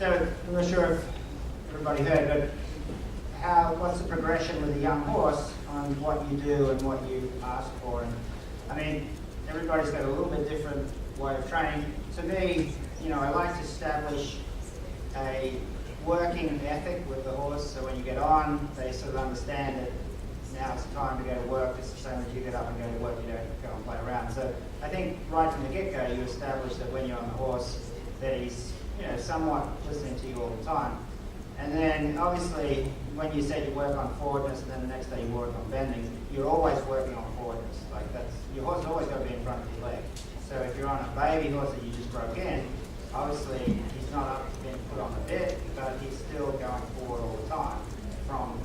So I'm not sure if everybody heard, but what's the progression with a young horse on what you do and what you ask for? And I mean, everybody's got a little bit different way of training. To me, I like to establish a working ethic with the horse, so when you get on, they sort of understand that now it's time to go to work. It's the same as you get up and go to work, you don't go and play around. So I think right from the get-go, you establish that when you're on the horse, that he's somewhat listening to you all the time. And then obviously, when you said you work on forwardness and then the next day you work on bending, you're always working on forwardness. Like your horse has always got to be in front of your leg. So if you're on a baby horse that you just broke in, obviously he's not up to being put on the bit, but he's still going forward all the time from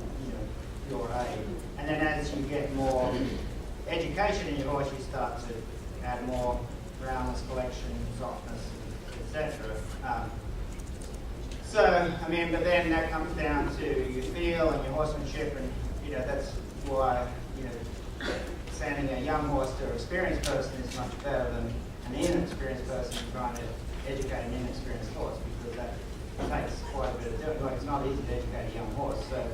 your aid. And then as you get more education in your horse, you start to add more roundness, collection, softness, etc. But then that comes down to your feel and your horsemanship, and that's why sending a young horse to an experienced person is much better than an inexperienced person trying to educate an inexperienced horse, because that takes quite a bit of doing. Like, it's not easy to educate a young horse, so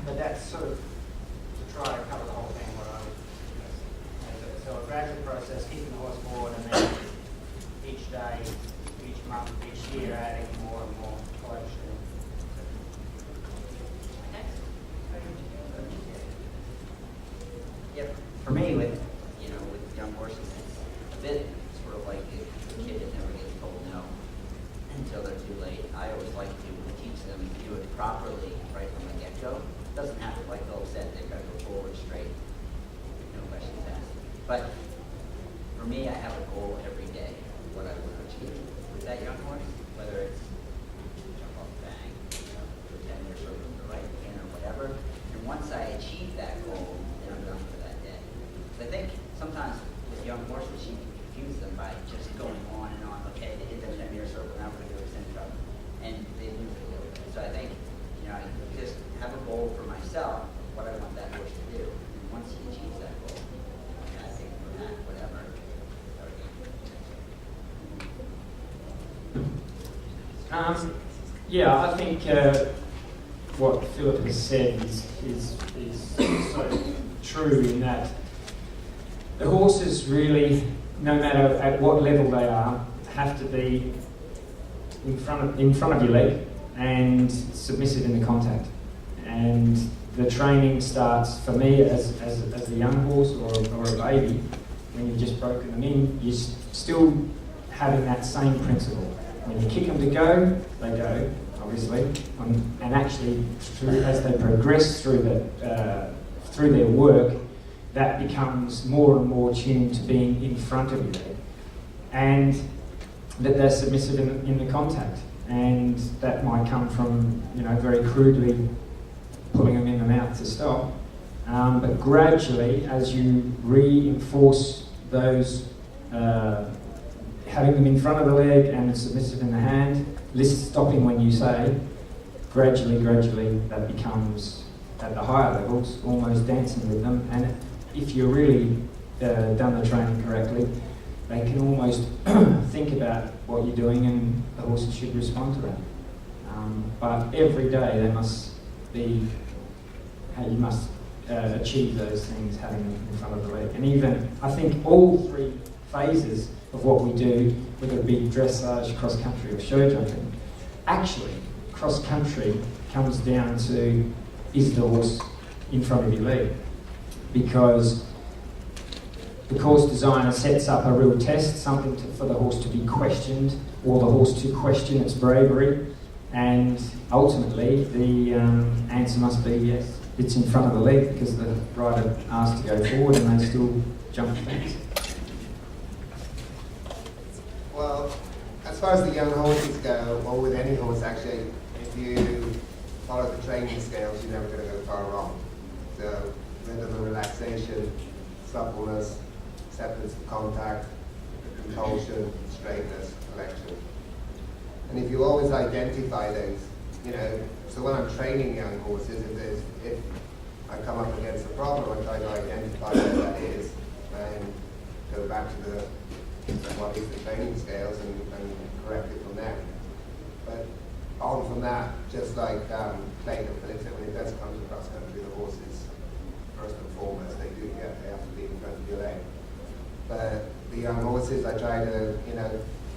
but that's sort of to try to cover the whole thing. So a gradual process, keeping the horse forward, and then each day, each month, each year, adding more and more collection. Yep. For me, with young horses, it's a bit sort of like a kid that never gets told no until they're too late. I always like to teach them to do it properly right from the get-go. It doesn't have to, like Phil said, they've got to go forward straight, no questions asked. But for me, I have a goal every day, what I want to achieve with that young horse, whether it's jump off the bang, pretend you're sort of the right pin or whatever. And once I achieve that goal, then I'm done for that day. I think sometimes with young horses, you can confuse them by just going on and on. Okay, they did the 10-meter circle, now we're going to do a syndrome. And they lose it a little bit. So I think, I just have a goal for myself, what I want that horse to do. And once he achieves that goal, I think from that, whatever. I think what Philip has said is so true, in that the horses really, no matter at what level they are, have to be in front of your leg and submissive in the contact. And the training starts, for me, as a young horse or a baby, when you've just broken them in, you're still having that same principle. When you kick them to go, they go, obviously, and actually, as they progress through their work, that becomes more and more tuned to being in front of you, and that they're submissive in the contact. And that might come from, very crudely pulling them in the mouth to stop. But gradually, as you reinforce those, having them in front of the leg and submissive in the hand, stopping when you say, gradually, that becomes, at the higher levels, almost dancing with them. And if you're really done the training correctly, they can almost think about what you're doing, and the horses should respond to that. But every day they must be, you must achieve those things, having them in front of the leg. And even, I think all three phases of what we do, whether it be dressage, cross-country or show jumping, actually, cross-country comes down to, is the horse in front of your leg? Because the course designer sets up a real test, something for the horse to be questioned, or the horse to question its bravery, and ultimately the answer must be yes, it's in front of the leg, because the rider asked to go forward and they still jump the fence. Well, as far as the young horses go, or with any horse actually, if you follow the training scales, you're never going to go far wrong. So rhythm and relaxation, suppleness, acceptance of contact, compulsion, straightness, collection. And if you always identify those, so when I'm training young horses, if I come up against a problem, I try to identify what that is and go back to what is the training scales and correct it from there. that, just like Clayton put it, when it does come to cross country, the horses, first and foremost, they have to be in front of your leg. But the young horses, I try to,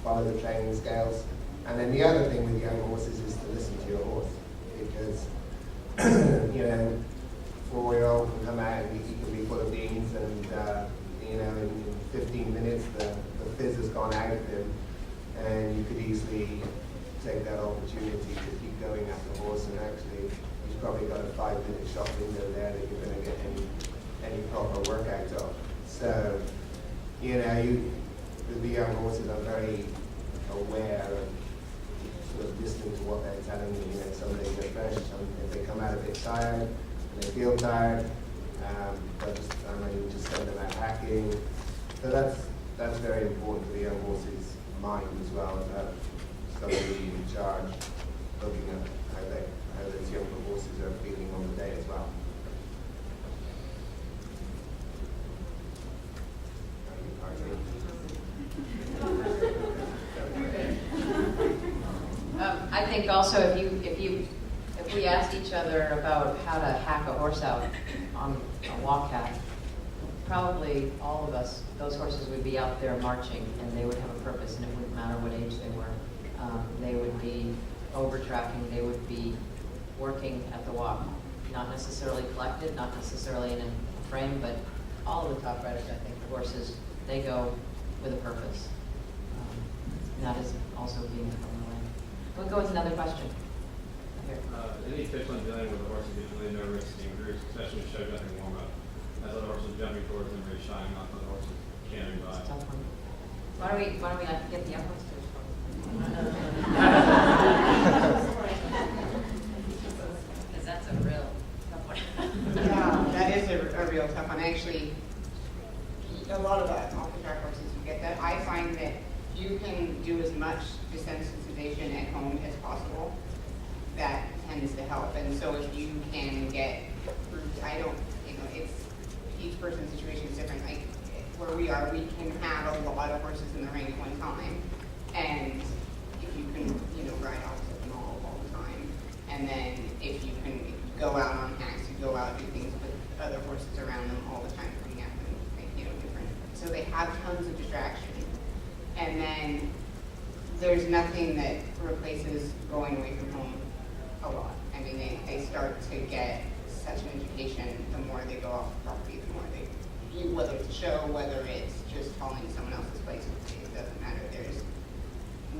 follow the training scales. And then the other thing with young horses is to listen to your horse, because, 4-year-old can come out and he can be full of beans, and in 15 minutes the fizz has gone out of him, and you could easily take that opportunity to keep going at the horse, and actually he's probably got a 5-minute shot window there that you're going to get any proper workout of. So, the young horses are very aware of sort of listening to what they're telling you. Some days they're fresh, if they come out a bit tired, and they feel tired, you just send them out hacking. So that's very important for the young horse's mind as well, to have somebody in charge looking at how those younger horses are feeling on the day as well. I think also if we asked each other about how to hack a horse out on a walk hack, probably all of us, those horses would be out there marching, and they would have a purpose, and it wouldn't matter what age they were. They would be over tracking, they would be working at the walk, not necessarily collected, not necessarily in a frame, but all of the top riders, I think, the horses, they go with a purpose. And that is also being thrown away. We'll go with another question. Here. Any tips on dealing with a horse who gets really nervous in groups, especially with show jumping warm up? As the horse is jumping towards them, very shying off, the horse is cantering by. It's a tough one. Why don't we get the upwards to because that's a real tough one. Yeah, that is a real tough one. Actually, a lot of that off-the-track horses, you get that. I find that you can do as much desensitization at home as possible. That tends to help. And so if you can get groups, it's each person's situation is different. Like where we are, we can have a lot of horses in the ring at one time. And if you can, ride opposite them all the time. And then if you go out on hacks, you go out and do things with other horses around them all the time, coming at them, different. So they have tons of distraction. And then there's nothing that replaces going away from home a lot. I mean, they start to get such an education the more they go off the property, the more they, whether it's a show, whether it's just falling in someone else's place, it doesn't matter. There's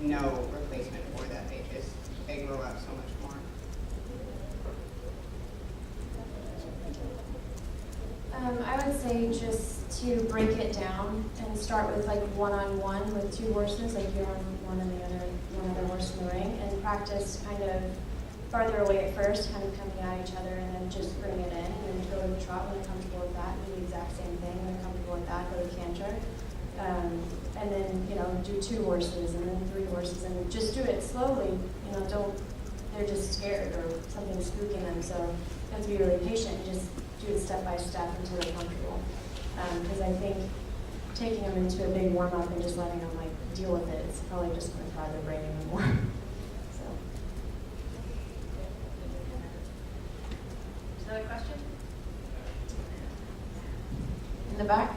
no replacement for that. They grow up so much more. I would say just to break it down and start with like one-on-one with two horses, like you're on one and one other horse in the ring, and practice kind of farther away at first, kind of coming at each other, and then just bring it in, and then go to the trot when they're comfortable with that, do the exact same thing when they're comfortable with that, go to canter. And then, do 2 horses and then 3 horses, and just do it slowly. They're just scared or something's spooking them, so you have to be really patient and just do it step by step until they're comfortable. Because I think taking them into a big warm-up and just letting them deal with it, it's probably just going to fry their brain even more. So. Another question? In the back?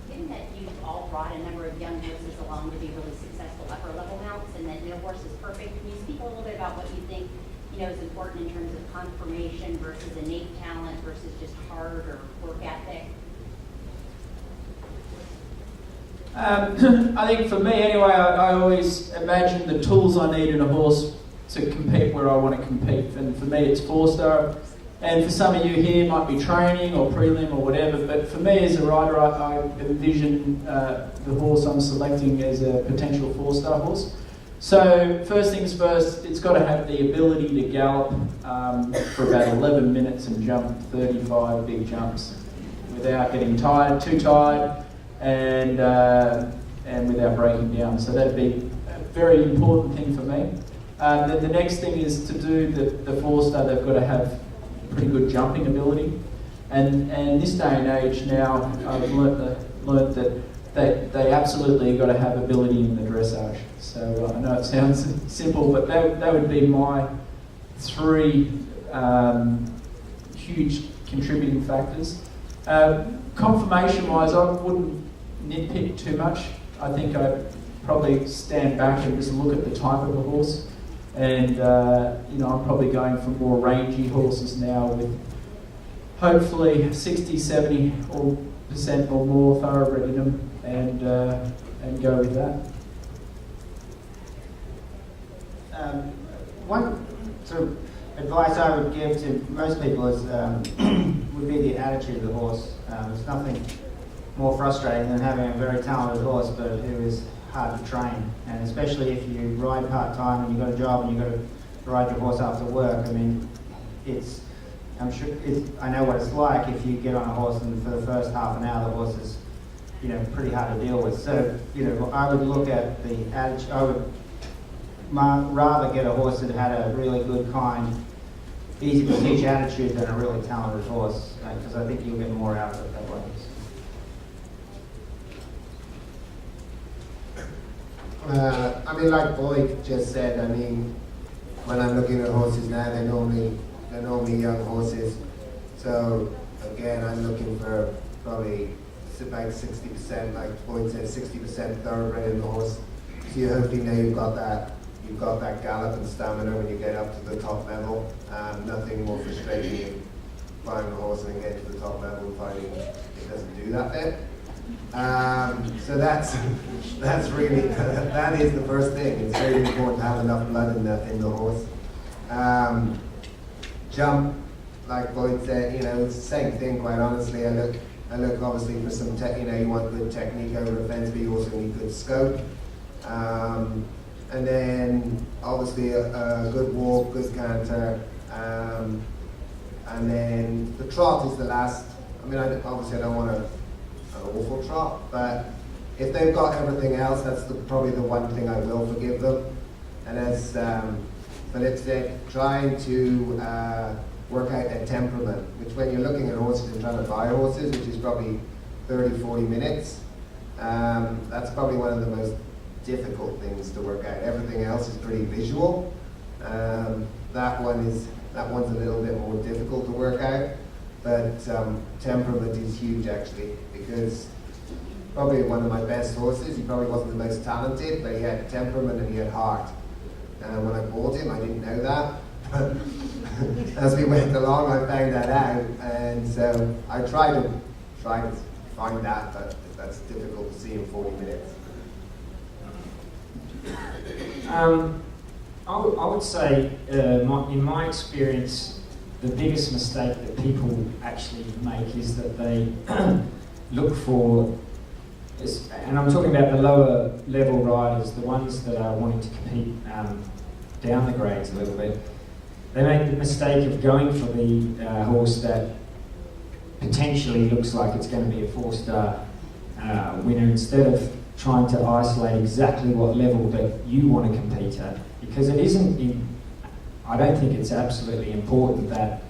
Given that you've all brought a number of young horses along to be really successful upper level mounts, and that no horse is perfect, can you speak a little bit about what you think is important in terms of conformation versus innate talent versus just hard or work ethic? I think for me anyway, I always imagine the tools I need in a horse to compete where I want to compete. And for me it's 4-star. And for some of you here it might be training or prelim or whatever, but for me as a rider, I envision the horse I'm selecting as a potential 4-star horse. So first things first, it's got to have the ability to gallop for about 11 minutes and jump 35 big jumps without getting tired, too tired, and without breaking down. So that'd be a very important thing for me. Then the next thing is to do the 4-star, they've got to have pretty good jumping ability. And this day and age now, I've learnt that they absolutely got to have ability in the dressage. So I know it sounds simple, but that would be my three huge contributing factors. Conformation-wise, I wouldn't nitpick too much. I think I'd probably stand back and just look at the type of the horse. And I'm probably going for more rangy horses now with hopefully 60, 70% or more thoroughbred in them, and go with that. One sort of advice I would give to most people is would be the attitude of the horse. There's nothing more frustrating than having a very talented horse, but who is hard to train. And especially if you ride part-time and you've got a job and you've got to ride your horse after work. I mean, I know what it's like if you get on a horse and for the first half an hour the horse is, pretty hard to deal with. So, I would look at the attitude. I would rather get a horse that had a really good, kind, easy to teach attitude than a really talented horse, because I think you'll get more out of it that way. Like Boyd just said, when I'm looking at horses now, they're normally young horses. So again, I'm looking for probably about 60%, like Boyd said, 60% thoroughbred in the horse. So you hopefully know you've got that gallop and stamina when you get up to the top level. Nothing more frustrating than buying a horse and then getting to the top level and finding it doesn't do that bit. So that's really that is the first thing. It's very important to have enough blood in the horse. Jump, like Boyd said, it's the same thing. Quite honestly, I look obviously for some you want good technique over the fence, but you also need good scope. And then obviously a good walk, good canter, and then the trot is the last. Obviously I don't want an awful trot, but if they've got everything else, that's probably the one thing I will forgive them. And as Philip said, trying to work out their temperament, which when you're looking at horses and trying to buy horses, which is probably 30, 40 minutes, that's probably one of the most difficult things to work out. Everything else is pretty visual. That one's a little bit more difficult to work out, but temperament is huge actually, because probably one of my best horses, he probably wasn't the most talented, but he had temperament and he had heart. And when I bought him, I didn't know that, but as we went along, I found that out, and so I tried to find that, but that's difficult to see in 40 minutes. I would say, in my experience, the biggest mistake that people actually make is that they look for, and I'm talking about the lower level riders, the ones that are wanting to compete down the grades a little bit. They make the mistake of going for the horse that potentially looks like it's going to be a 4-star winner, instead of trying to isolate exactly what level that you want to compete at. Because it isn't, I don't think it's absolutely important that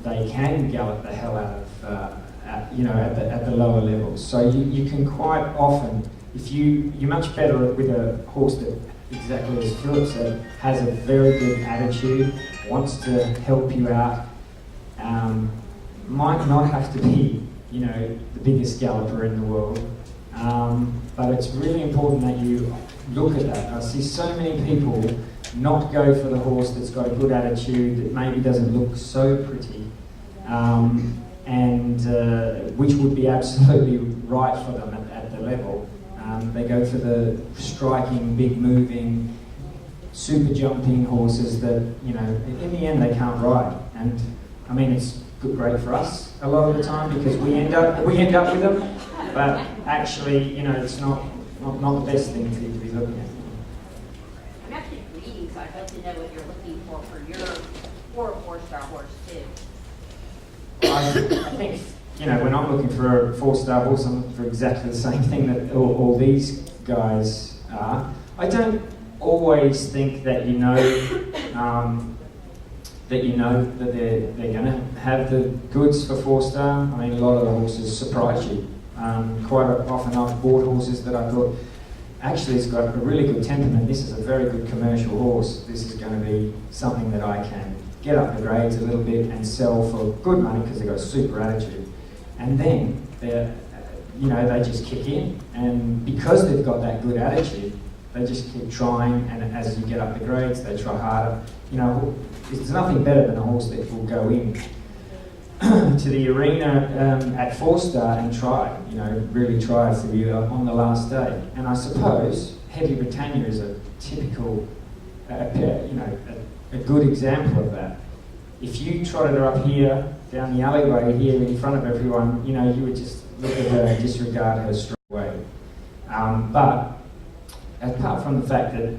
they can gallop the hell out of, at the lower levels. So you can quite often, if you're much better with a horse that, exactly as Philip said, has a very good attitude, wants to help you out, might not have to be, the biggest galloper in the world. But it's really important that you look at that. I see so many people not go for the horse that's got a good attitude, that maybe doesn't look so pretty, and which would be absolutely right for them at the level. They go for the striking, big moving, super jumping horses that, in the end they can't ride. And it's great for us a lot of the time because we end up with them, but actually, it's not the best thing to be looking at. I'm actually breeding, so I'd love to know what you're looking for a 4-star horse too. I think, when I'm looking for a 4-star horse, I'm looking for exactly the same thing that all these guys are. I don't always think that that they're going to have the goods for 4-star. A lot of the horses surprise you. Quite often I've bought horses that I thought actually it's got a really good temperament. This is a very good commercial horse. This is going to be something that I can get up the grades a little bit and sell for good money because they've got a super attitude. And then they just kick in, and because they've got that good attitude, they just keep trying, and as you get up the grades, they try harder. There's nothing better than a horse that will go in to the arena at 4-star and try, really try for you on the last day. And I suppose Heavy Britannia is a typical, a good example of that. If you trotted her up here, down the alleyway here in front of everyone, you would just look at her and disregard her straight away. But apart from the fact that,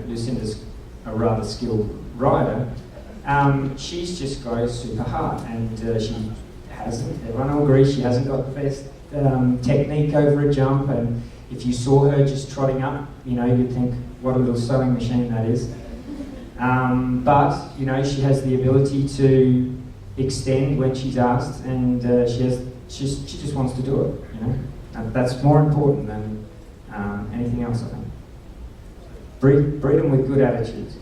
Lucinda's a rather skilled rider, she's just got super heart, and everyone will agree, she hasn't got the best technique over a jump, and if you saw her just trotting up, you'd think, what a little sewing machine that is. But, she has the ability to extend when she's asked, and she just wants to do it, And that's more important than anything else, I think. Breed them with good attitudes.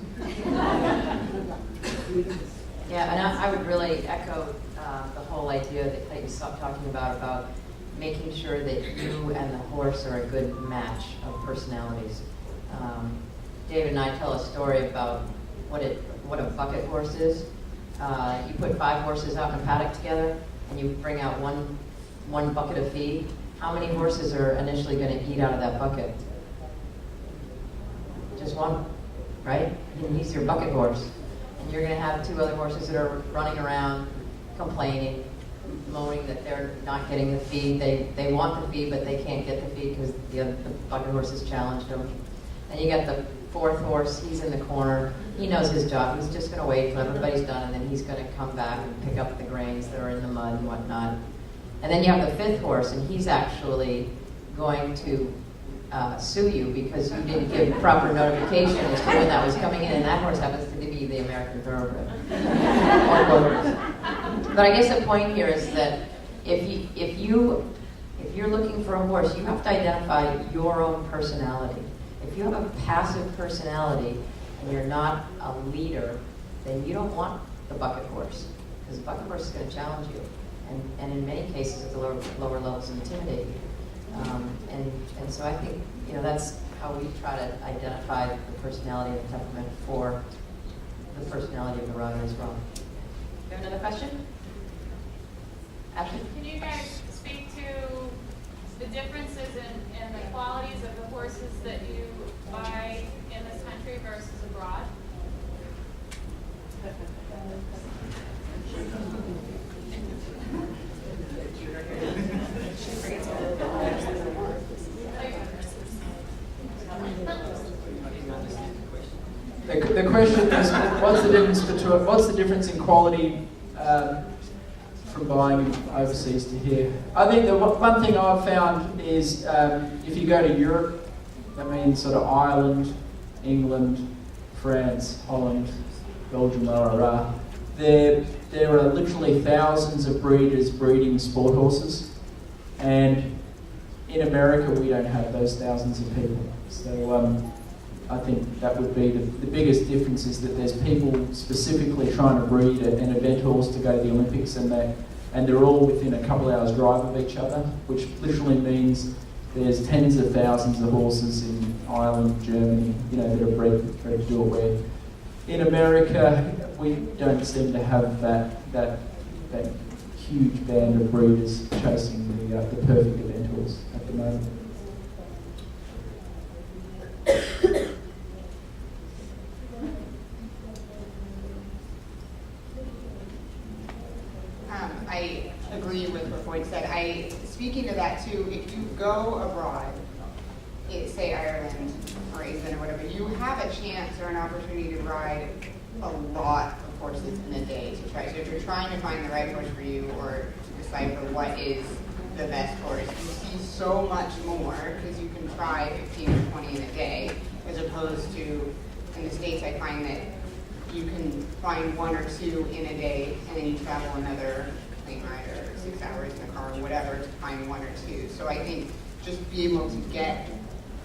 Yeah, and I would really echo the whole idea that Clayton stopped talking about making sure that you and the horse are a good match of personalities. David and I tell a story about what a bucket horse is. You put 5 horses out in a paddock together, and you bring out one bucket of feed. How many horses are initially going to eat out of that bucket? Just one, right? And he's your bucket horse. And you're going to have 2 other horses that are running around complaining, moaning that they're not getting the feed. They want the feed, but they can't get the feed because the bucket horse has challenged them. And you got the 4th horse, he's in the corner. He knows his job. He's just going to wait till everybody's done, and then he's going to come back and pick up the grains that are in the mud and whatnot. And then you have the 5th horse, and he's actually going to sue you because you didn't give proper notification as to when that was coming in, and that horse happens to be the American Thoroughbred. But I guess the point here is that if you're looking for a horse, you have to identify your own personality. If you have a passive personality and you're not a leader, then you don't want the bucket horse, because the bucket horse is going to challenge you, and in many cases at the lower levels intimidate you. And so I think that's how we try to identify the personality and the temperament for the personality of the rider as well. You have another question? Ashley? Can you guys speak to the differences in the qualities of the horses that you buy in this country versus abroad? The question is, what's the difference in quality from buying overseas to here? I think the one thing I've found is if you go to Europe, that means sort of Ireland, England, France, Holland, Belgium, there are literally thousands of breeders breeding sport horses, and in America we don't have those thousands of people. So I think that would be the biggest difference, is that there's people specifically trying to breed an event horse to go to the Olympics, and they're all within a couple hours drive of each other, which literally means there's tens of thousands of horses in Ireland, Germany, that are bred to do it, where in America we don't seem to have that huge band of breeders chasing the perfect event horse at the moment. I agree with what Boyd said. Speaking to that too, if you go abroad, say Ireland or England or whatever, you have a chance or an opportunity to ride a lot of horses in a day to try. So if you're trying to find the right horse for you, or to decipher what is the best horse, you see so much more because you can try 15 or 20 in a day, as opposed to in the States. I find that you can find 1 or 2 in a day, and then you travel another plane ride or 6 hours in a car or whatever to find 1 or 2. So I think just be able to get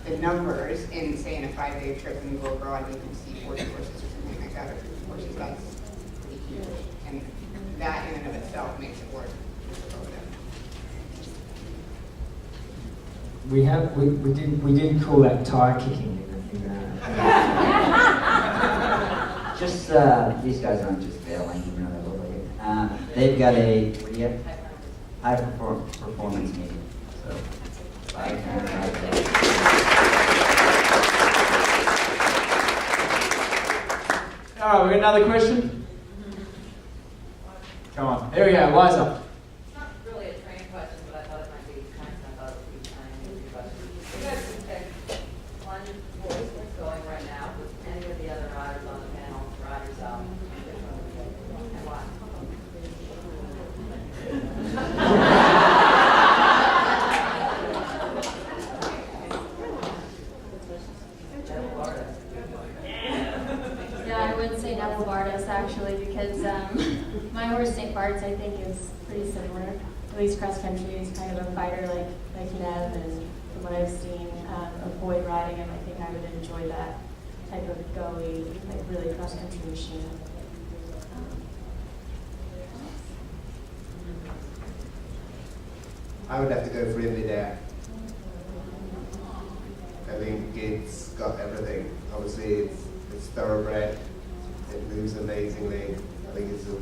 the numbers in, say, in a 5-day trip and you go abroad and you can see 40 horses or something like that, or 50 horses, that's pretty huge. And that in and of itself makes it worth it. We did call that tire kicking Just, these guys aren't just failing, even though they look like it. They've got a, what do you have? High performance meeting. So, 5 times out there. All right, we got another question? Come on, here we go, Liza. It's not really a training question, but I thought it might be kind of, I thought it would be kind of an easy question. You guys can pick one voice that's going right now, with any of the other riders on the panel, ride yourself, and why? Yeah, I would say Neville Bardas actually, because my horse St. Bart's I think is pretty similar. At least cross country is kind of a fighter like Nev, and from what I've seen, avoid riding him. I think I would enjoy that type of go-y, like really cross country machine. I would have to go for in midair. I think it's got everything. Obviously, it's thoroughbred. It moves amazingly. I think it's a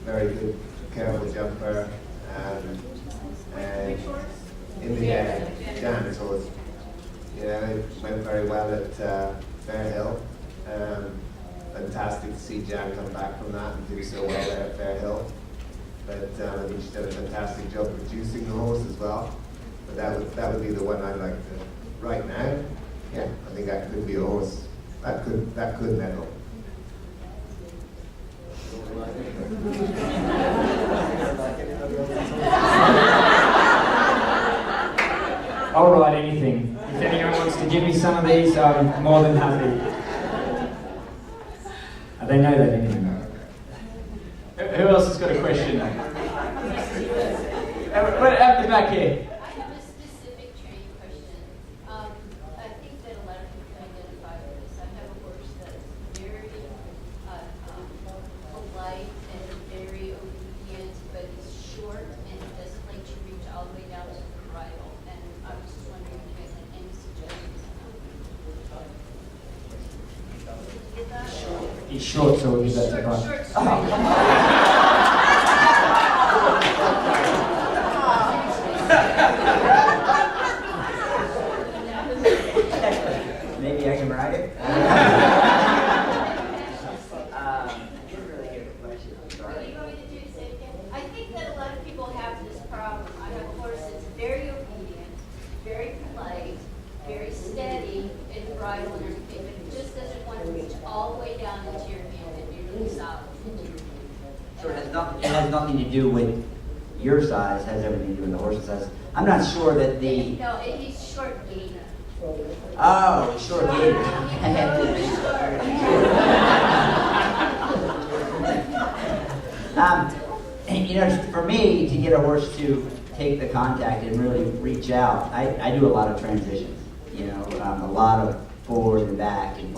very good, careful jumper. And in the air, Jan's horse. You know, it went very well at Fair Hill. Fantastic to see Jan come back from that and do so well there at Fair Hill. But I think she did a fantastic job producing the horse as well. But that would be the one I'd like to. Right now, yeah, I think that could be a horse. That could medal. I'll ride anything. If anyone wants to give me some of these, I'm more than happy. They know that anyway. Who else has got a question? At the back here. I have a specific training question. I think that a lot of people can identify with this. I have a horse that's very polite and very obedient, but he's short and he doesn't like to reach all the way down to the bridle. And I was just wondering if you guys had any suggestions on that. Did you get that? He's short, so we'll give that to Brian. Maybe I can ride it? I didn't really hear the question. I'm What sorry. do you want me to do to say it again? I think that a lot of people have this problem. I have a horse that's very obedient, very polite, very steady in bridle and everything, but he just doesn't want to reach all the way down into your hand and be really solid into your hand. So it has nothing to do with your size, has everything to do with the horse's size. I'm not sure that the... No, he's short-gaited. Oh, short gait. You know, for me, to get a horse to take the contact and really reach out, I do a lot of transitions. You know, a lot of forward and back, and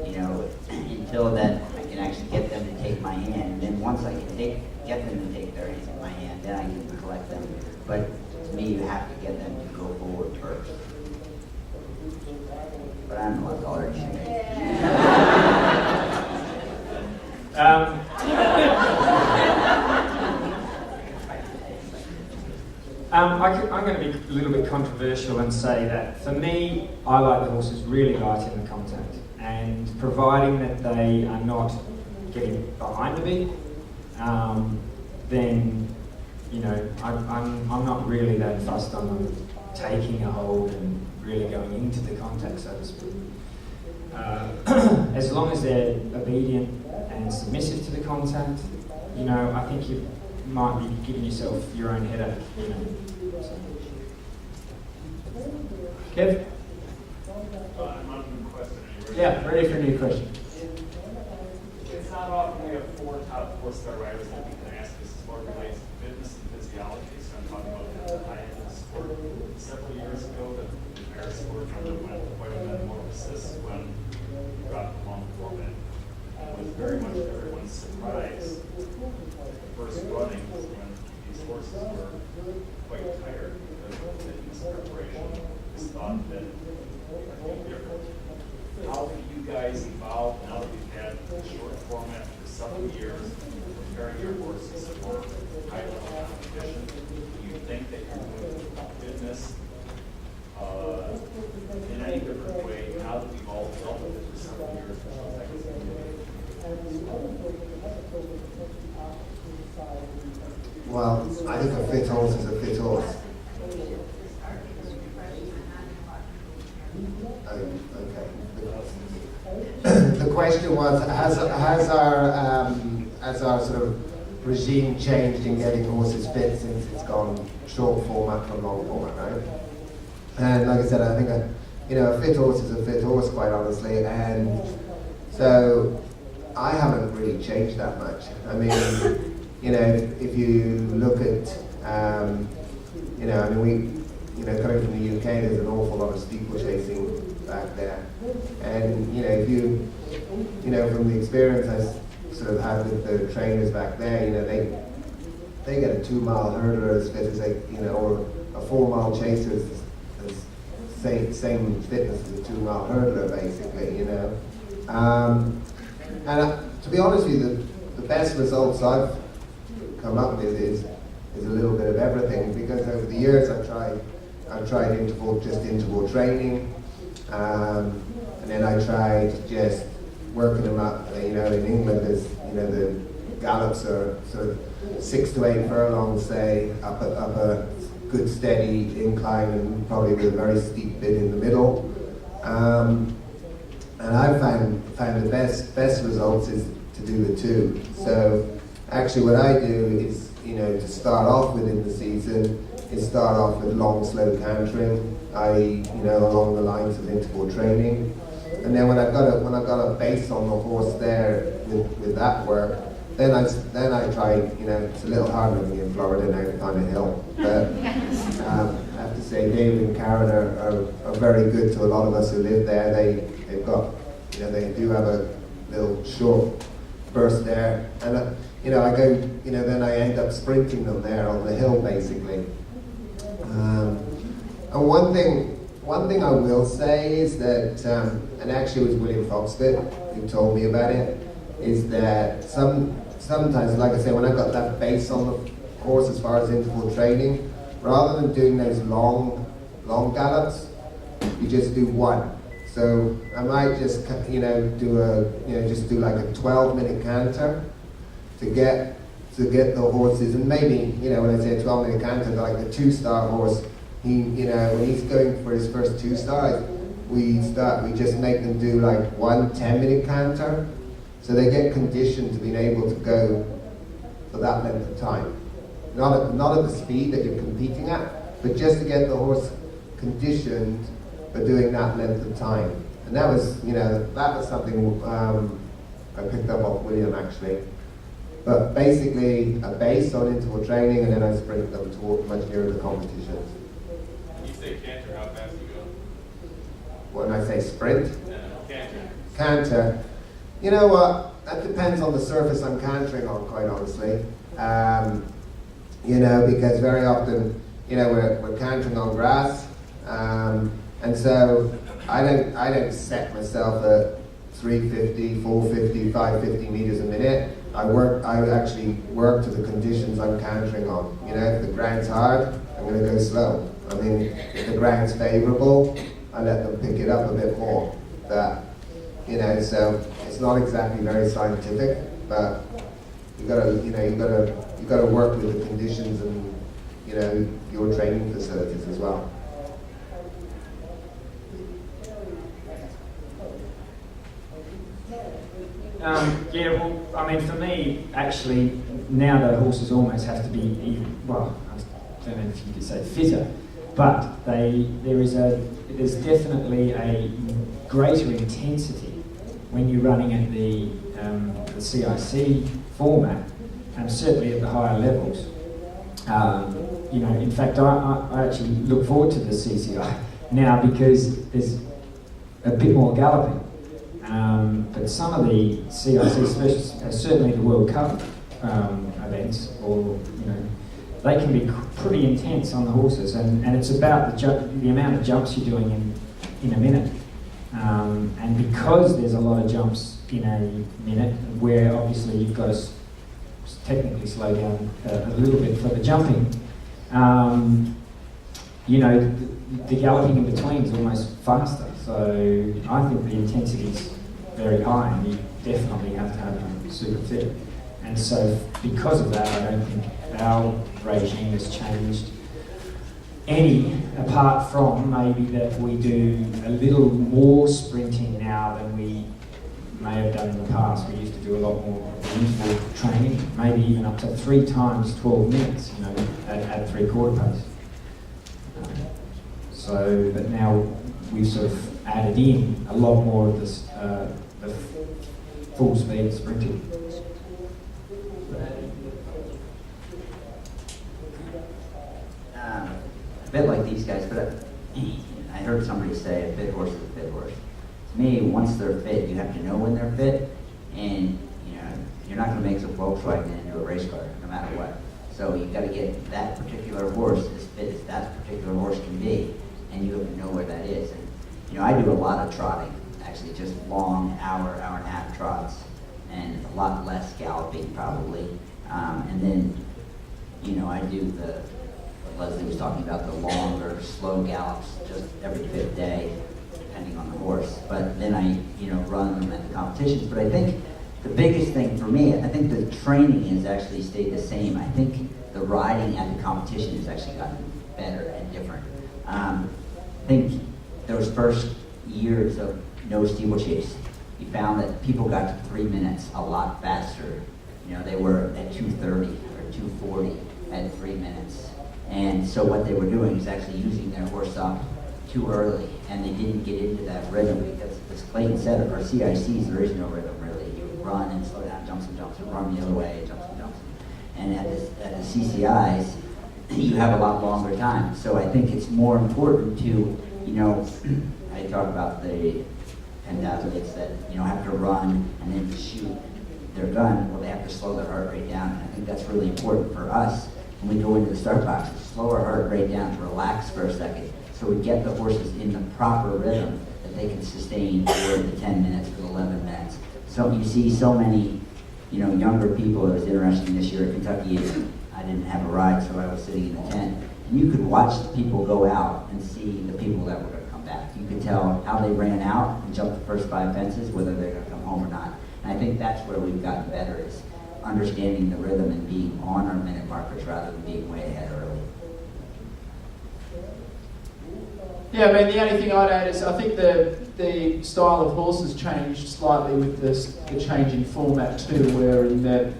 you know, until then I can actually get them to take my hand. And then once I can get them to take their hand in my hand, then I can collect them. But to me, you have to get them to go forward first. But I'm a lot taller than you. I'm going to be a little bit controversial and say that for me, I like the horses really light in the contact, and providing that they are not getting behind a bit, then you know I'm not really that fussed on them taking a hold and really going into the contact, so to speak. As long as they're obedient and submissive to the contact, you know, I think you might be giving yourself your own headache, you know. So. Kev? I'm on the question anyway. Yeah, ready for a new question. It's not often we have 4 top 4-star riders that we can ask. This is more related to fitness and physiology, so I'm talking about the high end of the sport. Several years ago, the Paris sport horses were quite tired because the use preparation is thought that different. How have you guys evolved now that we've had short format for several years, preparing your horses for high level competition? Do you think that you're doing fitness in any different way now that we've all dealt with it for several years? Well, I think a fit horse is a fit horse. Okay. The question was, has our sort of regime changed in getting horses fit since it's gone short format from long format, right? And like I said, I think a fit horse is a fit horse, quite honestly, and so I haven't really changed that much. I mean, if you look at, coming from the UK, there's an awful lot of steeplechasing back there, and if you, from the experience I sort of had with the trainers back there, they get a 2-mile hurdler as fit as or a 4-mile chaser is same fitness as a 2-mile hurdler, basically, And to be honest with you, the best results I've come up with is a little bit of everything, because over the years I've tried interval training, and then I tried just working them up. In England, there's the gallops are sort of 6 to 8 furlongs, say, up a good steady incline, and probably with a very steep bit in the middle. And I found the best results is to do the two. So actually what I do is, to start off within the season, is start off with long, slow cantering, i.e., along the lines of interval training. And then when I've got a base on the horse there with that work, then I try, it's a little harder than in Florida now on a hill. But I have to say, David and Karen are very good to a lot of us who live there. They've got, they do have a little short burst there. And, I go, then I end up sprinting them there on the hill, basically. And one thing I will say is that, and actually it was William Foxbit who told me about it, is that sometimes, like I say, when I got that base on the horse as far as interval training, rather than doing those long gallops, you just do one. So I might just, do like a 12-minute canter to get the horses, and maybe, when I say a 12-minute canter, like the 2-star horse, when he's going for his first 2-star, we just make them do like one 10-minute canter, so they get conditioned to being able to go for that length of time. Not at the speed that you're competing at, but just to get the horse conditioned for doing that length of time. And that was something I picked up off William, actually. But basically, a base on interval training, and then I sprint them toward much nearer the competitions. When you say canter, how fast do you go? When I say sprint? Canter. Canter. You know what? That depends on the surface I'm cantering on, quite honestly. Because very often, we're cantering on grass, and so I don't set myself at 350, 450, 550 meters a minute. I actually work to the conditions I'm cantering on. If the ground's hard, I'm going to go slow. I mean, if the ground's favourable, I let them pick it up a bit more. But, so it's not exactly very scientific, but you gotta work with the conditions and your training facilities as well. For me, actually, now the horses almost have to be, I don't know if you could say fitter, but there's definitely a greater intensity when you're running at the CIC format, and certainly at the higher levels. In fact, I actually look forward to the CCI now because there's a bit more galloping. But some of the CIC, certainly the World Cup events, or they can be pretty intense on the horses, and it's about the amount of jumps you're doing in a minute. And because there's a lot of jumps in a minute, where obviously you've got to technically slow down a little bit for the jumping, the galloping in between is almost faster. So I think the intensity is very high, and you definitely have to have them super fit. And so because of that, I don't think our regime has changed any, apart from maybe that we do a little more sprinting now than we may have done in the past. We used to do a lot more interval training, maybe even up to 3 times 12 minutes, at 3/4 pace. But now we've sort of added in a lot more of this, the full speed sprinting. A bit like these guys, but I heard somebody say a fit horse is a fit horse. To me, once they're fit, you have to know when they're fit, and you're not going to make a Volkswagen into a race car, no matter what. So you've got to get that particular horse as fit as that particular horse can be, and you have to know where that is. And I do a lot of trotting, actually, just long hour and a half trots, and a lot less galloping probably. And then, I do what Leslie was talking about, the longer, slow gallops, just every 5th day, depending on the horse. But then I, run them at the competitions. But I think the biggest thing for me, I think the training has actually stayed the same. I think the riding at the competition has actually gotten better and different. I think those first years of no steeplechase, you found that people got to 3 minutes a lot faster. They were at 2:30 or 2:40 at 3 minutes. And so what they were doing is actually using their horse up too early, and they didn't get into that rhythm, because as Clayton said, our CICs, there is no rhythm really. You run and slow down, jumps and jumps, and run the other way, jumps and jumps. And at the CCIs, you have a lot longer time. So I think it's more important to, I talk about the 10,000 that, have to run and then shoot their gun. Well, they have to slow their heart rate down. And I think that's really important for us when we go into the start box, to slow our heart rate down, to relax for a second, so we get the horses in the proper rhythm that they can sustain for the 10 minutes, for the 11 minutes. So you see so many, younger people. It was interesting this year at Kentucky. I didn't have a ride, so I was sitting in the tent. And you could watch the people go out and see the people that were going to come back. You could tell how they ran out and jumped the first 5 fences, whether they're going to come home or not. And I think that's where we've gotten better, is understanding the rhythm and being on our minute markers rather than being way ahead early. Yeah, the only thing I'd add is I think the style of horses changed slightly with the change in format too, where in the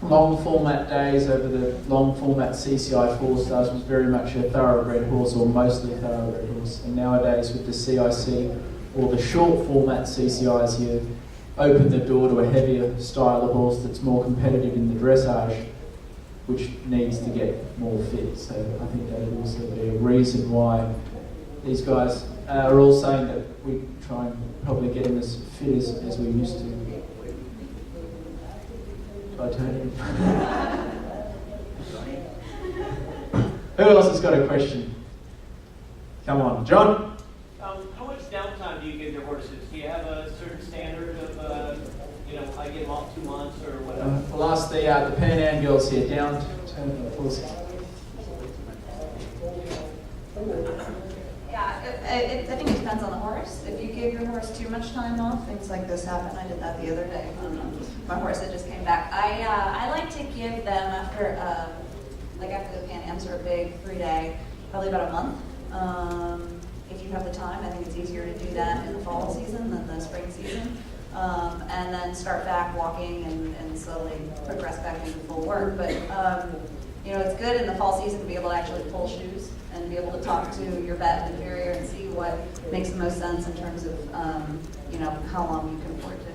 long format days, over the long format CCI 4-stars was very much a thoroughbred horse, or mostly a thoroughbred horse. And nowadays with the CIC or the short format CCIs, you open the door to a heavier style of horse that's more competitive in the dressage, which needs to get more fit. So I think that would also be a reason why these guys are all saying that we try and probably get them as fit as we used to. Titanium. Who else has got a question? Come on, John. How much downtime do you give your horses? Do you have a certain standard of, I give them off 2 months or whatever? We'll ask the Pan Am girls here. Down to the horses. I think it depends on the horse. If you give your horse too much time off, things like this happen. I did that the other day. My horse that just came back. I like to give them after the Pan Ams are a big 3-day, probably about a month. If you have the time, I think it's easier to do that in the fall season than the spring season. And then start back walking and slowly progress back into full work. But it's good in the fall season to be able to actually pull shoes and be able to talk to your vet and farrier and see what makes the most sense in terms of how long you can afford to.